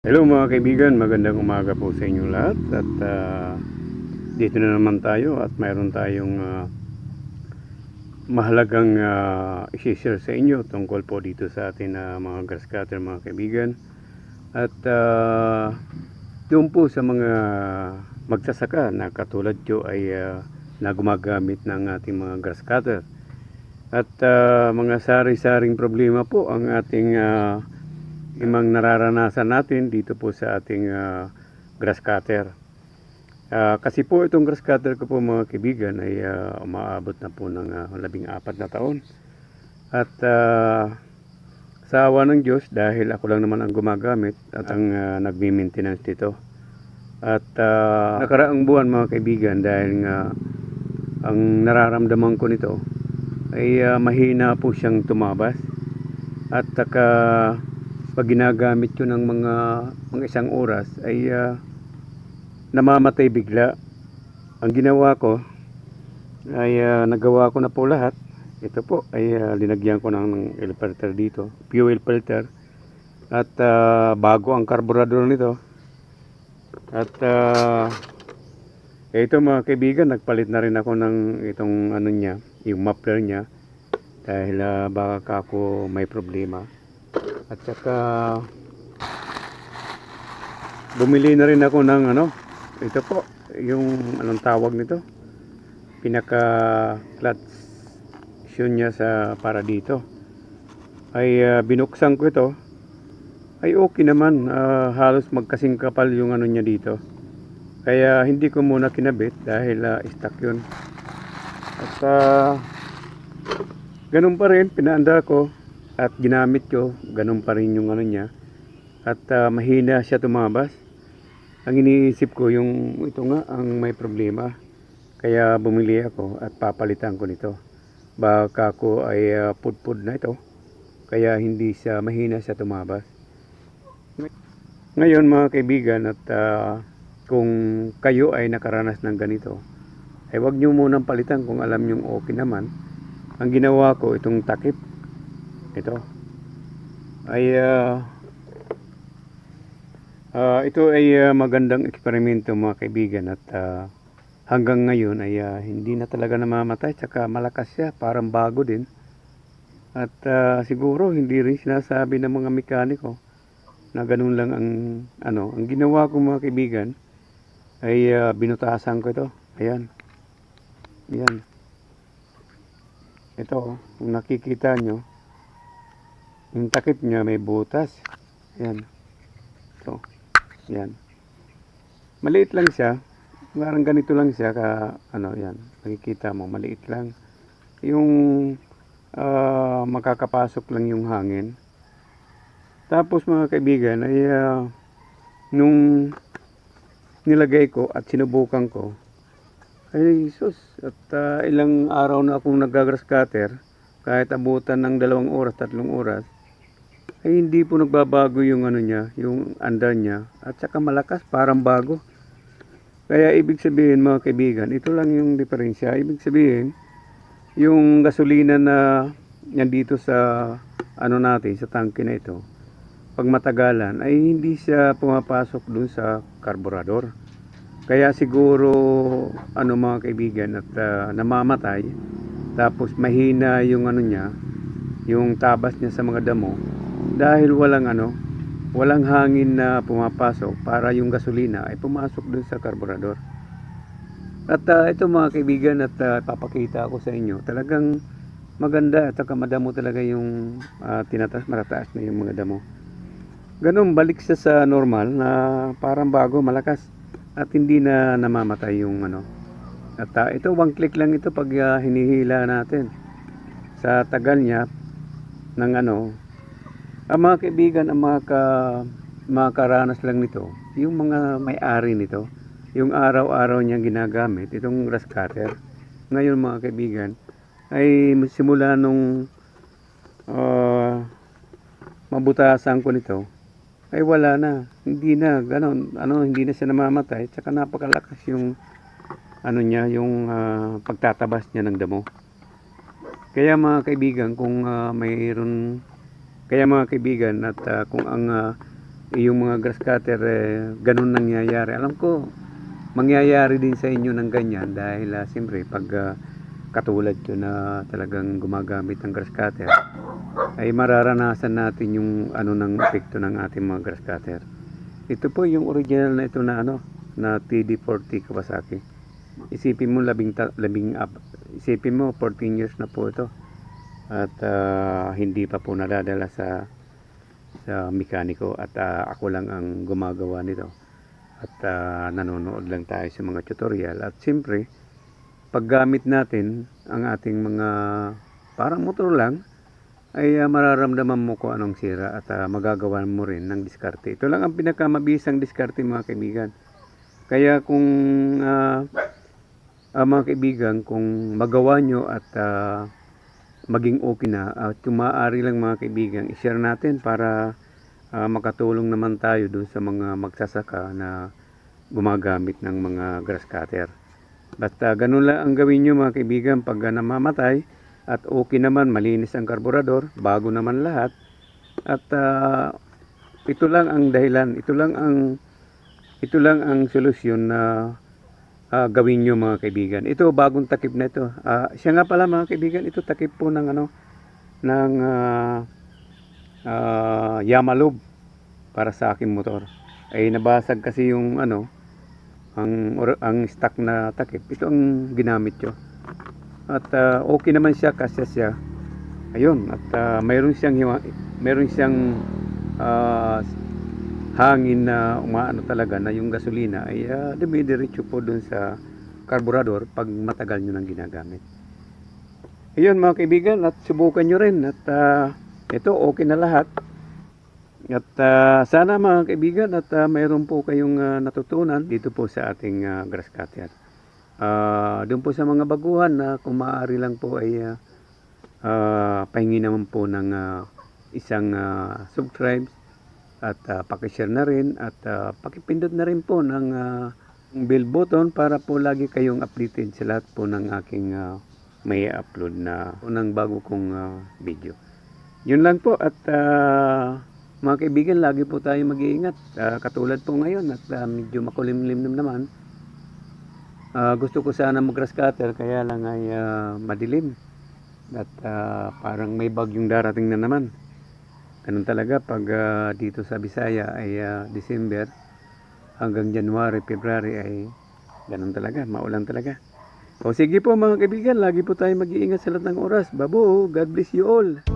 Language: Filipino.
Hello mga kaibigan, magandang umaga po sa inyong lahat at dito na naman tayo at mayroon tayong mahalagang i-share sa inyo tungkol po dito sa atin mga grass cutter mga kaibigan at doon po sa mga magsasaka na katulad ko ay na gumagamit ng ating mga grass cutter at mga sari-saring problema po ang ating imang nararanasan natin dito po sa ating grass cutter. Kasi po itong grass cutter ko po mga kaibigan ay umaabot na po ng 14 na taon. At sa awa ng Diyos, dahil ako lang naman ang gumagamit at ang nagmi-maintenance dito. At nakaraang buwan mga kaibigan, dahil nga ang nararamdaman ko nito ay mahina po siyang tumabas. At pag ginagamit ko ng mga isang oras ay namamatay bigla. Ang ginawa ko ay nagawa ko na po lahat. Ito po ay linagyan ko ng oil filter dito, fuel filter, at bago ang karburador nito. At ito mga kaibigan, nagpalit na rin ako ng itong ano niya, yung muffler niya, dahil baka ako may problema. At saka bumili na rin ako ng ito po, yung anong tawag nito, pinaka clutch yun niya sa para dito. Ay binuksan ko ito, ay okay naman, halos magkasing kapal yung ano niya dito. Kaya hindi ko muna kinabit dahil stock yun. At ganun pa rin, pinaandar ko at ginamit ko, ganun pa rin yung ano niya. At mahina siya tumabas. Ang iniisip ko yung ito nga ang may problema. Kaya bumili ako at papalitan ko nito. Baka ako ay pudpud na ito. Kaya hindi siya mahina siya tumabas. Ngayon mga kaibigan, at kung kayo ay nakaranas ng ganito, ay wag nyo munang palitan kung alam nyo okay naman. Ang ginawa ko, itong takip, ito ay ito ay magandang eksperimento mga kaibigan. At hanggang ngayon ay hindi na talaga namamatay, tsaka malakas siya, parang bago din. At siguro hindi rin sinasabi ng mga mekaniko na ganun lang ang ang ginawa ko mga kaibigan ay binutasan ko ito. Ayan, yan, ito kung nakikita nyo, yung takip niya may butas. Yan. So, yan. Maliit lang siya. Parang ganito lang siya yan. Nakikita mo, maliit lang. Yung makakapasok lang yung hangin. Tapos mga kaibigan ay nung nilagay ko at sinubukan ko, ay sus, at ilang araw na akong nag-grass cutter, kahit abutan ng 2 oras, 3 oras, ay hindi po nagbabago yung niya, yung andar niya, at saka malakas, parang bago. Kaya ibig sabihin mga kaibigan, ito lang yung diferensya. Ibig sabihin, yung gasolina na nandito sa natin, sa tangke na ito, pag matagalan ay hindi siya pumapasok dun sa karburador. Kaya siguro mga kaibigan, at namamatay, tapos mahina yung niya, yung tabas niya sa mga damo, dahil walang hangin na pumapasok para yung gasolina ay pumasok dun sa karburador. At ito mga kaibigan, at papakita ako sa inyo, talagang maganda at madamo talaga yung marataas na yung mga damo. Ganun, balik siya sa normal na parang bago, malakas, at hindi na namamatay yung At ito, 1 click lang ito pag hinihila natin. Sa tagal niya ng ang mga kaibigan, ang mga karanas lang nito, yung mga may-ari nito, yung araw-araw niyang ginagamit, itong grass cutter. Ngayon mga kaibigan, ay simula nung mabutasan ko nito, ay wala na, hindi na ganon, hindi na siya namamatay, tsaka napakalakas yung niya, yung pagtatabas niya ng damo. Kaya mga kaibigan, kung mayroon, kaya mga kaibigan, at kung ang yung mga grass cutter, ganun nangyayari. Alam ko, mangyayari din sa inyo ng ganyan dahil siyempre pag katulad ko na talagang gumagamit ng grass cutter, ay mararanasan natin yung ano ng epekto ng ating mga grass cutter. Ito po yung original na ito na na TD40 Kawasaki. Isipin mo isipin mo 14 years na po ito at hindi pa po nadadala sa mekaniko at ako lang ang gumagawa nito at nanonood lang tayo sa mga tutorial at siyempre paggamit natin ang ating mga parang motor lang ay mararamdaman mo kung anong sira at magagawa mo rin ng diskarte. Ito lang ang pinakamabisang diskarte mga kaibigan. Kaya kung mga kaibigan, kung magawa nyo at maging okay na at maaari lang mga kaibigan, i-share natin para makatulong naman tayo dun sa mga magsasaka na gumagamit ng mga grass cutter. Basta ganun lang ang gawin nyo mga kaibigan pag namamatay at okay naman, malinis ang karburador, bago naman lahat at ito lang ang dahilan, ito lang ang solusyon na gawin nyo mga kaibigan. Ito bagong takip na ito. Siya nga pala mga kaibigan, ito takip po ng ng Yamalup para sa aking motor. Ay nabasag kasi yung ang stock na takip. Ito ang ginamit ko. At okay naman siya, kasya siya. Ayun, at mayroon siyang hangin na umaano talaga na yung gasolina ay dumidiretso po dun sa karburador pag matagal nyo nang ginagamit. Ayun mga kaibigan, at subukan nyo rin at ito okay na lahat. At sana mga kaibigan at mayroon po kayong natutunan dito po sa ating grass cutter. Doon po sa mga baguhan na kung maaari lang po ay pahingi naman po ng isang subscribe at pakishare na rin at pakipindot na rin po ng bell button para po lagi kayong updated sa lahat po ng aking may upload na unang bago kong video. Yun lang po at mga kaibigan, lagi po tayo mag-iingat. Katulad po ngayon at medyo makulimlim naman. Gusto ko sana mag-grass cutter kaya lang ay madilim at parang may bagyong darating na naman. Ganun talaga pag dito sa Bisaya ay December hanggang January, February ay ganun talaga, maulan talaga. O sige po mga kaibigan, lagi po tayo mag-iingat sa lahat ng oras. Babo, God bless you all.